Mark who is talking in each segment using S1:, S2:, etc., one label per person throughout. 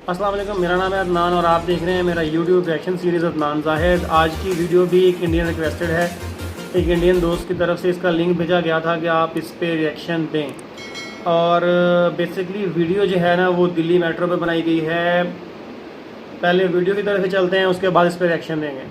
S1: अस्सलाम वालेकुम, मेरा नाम है अदनान और आप देख रहे हैं मेरा YouTube reaction series Adnan Zahid. आज की वीडियो भी एक इंडियन रिक्वेस्टेड है। एक इंडियन दोस्त की तरफ से इसका लिंक भेजा गया था कि आप इस पे रिएक्शन दें। और बेसिकली वीडियो जो है ना वो दिल्ली मेट्रो पे बनाई गई है। पहले वीडियो की तरफ से चलते हैं, उसके बाद इस पर रिएक्शन देंगे।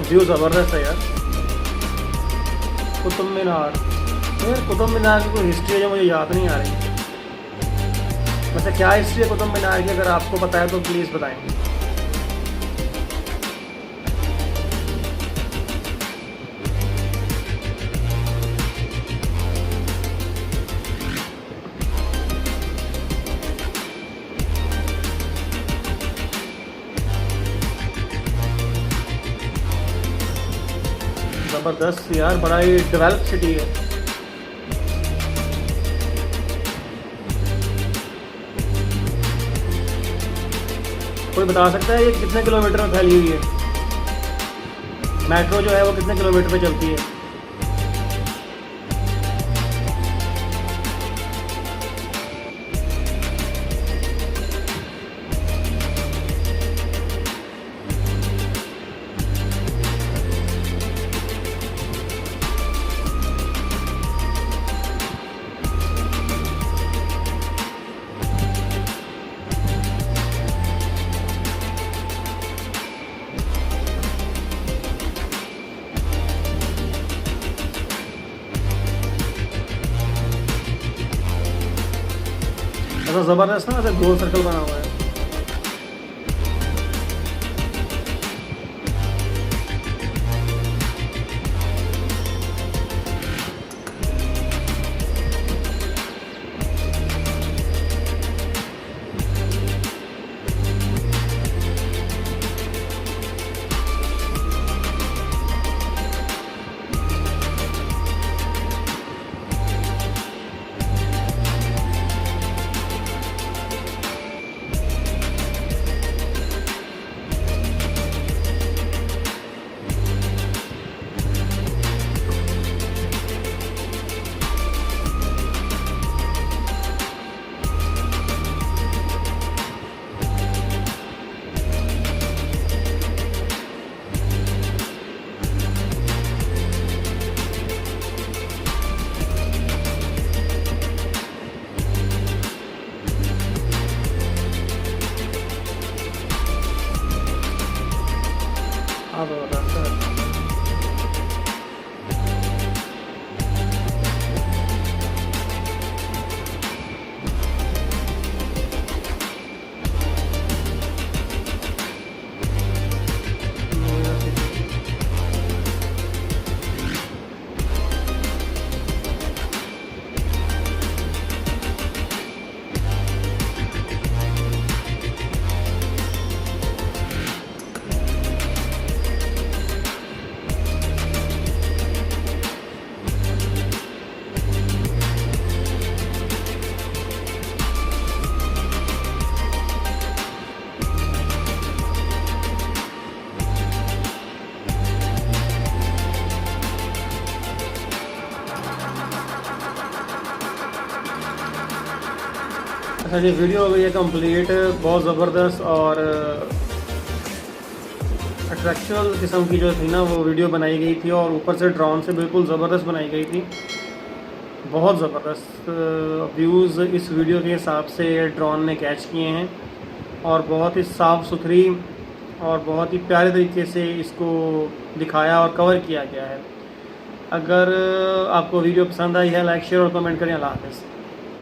S1: व्यू ज़बरदस्त है यार। कुतुब मीनार, यार कुतुब मीनार की कोई हिस्ट्री है जो मुझे याद नहीं आ रही। वैसे क्या हिस्ट्री है कुतुब मीनार की, अगर आपको पता है तो प्लीज़ बताएं। ज़बरदस्त यार, बड़ा ही डेवलप सिटी है। कोई बता सकता है ये कितने किलोमीटर में फैली हुई है? मेट्रो जो है वो कितने किलोमीटर पे चलती है? ऐसा ज़बरदस्त ना, ऐसे गोल सर्कल बना हुआ है। हाँ ज़बरदस्त है। अच्छा जी, वीडियो हो गई है कंप्लीट। बहुत ज़बरदस्त और अट्रैक्चुअल किस्म की जो थी ना वो वीडियो बनाई गई थी, और ऊपर से ड्रोन से बिल्कुल ज़बरदस्त बनाई गई थी। बहुत ज़बरदस्त व्यूज़ इस वीडियो के हिसाब से ड्रोन ने कैच किए हैं, और बहुत ही साफ़ सुथरी और बहुत ही प्यारे तरीके से इसको दिखाया और कवर किया गया है। अगर आपको वीडियो पसंद आई है, लाइक शेयर और कमेंट करें। अल्लाह हाफ़िज़।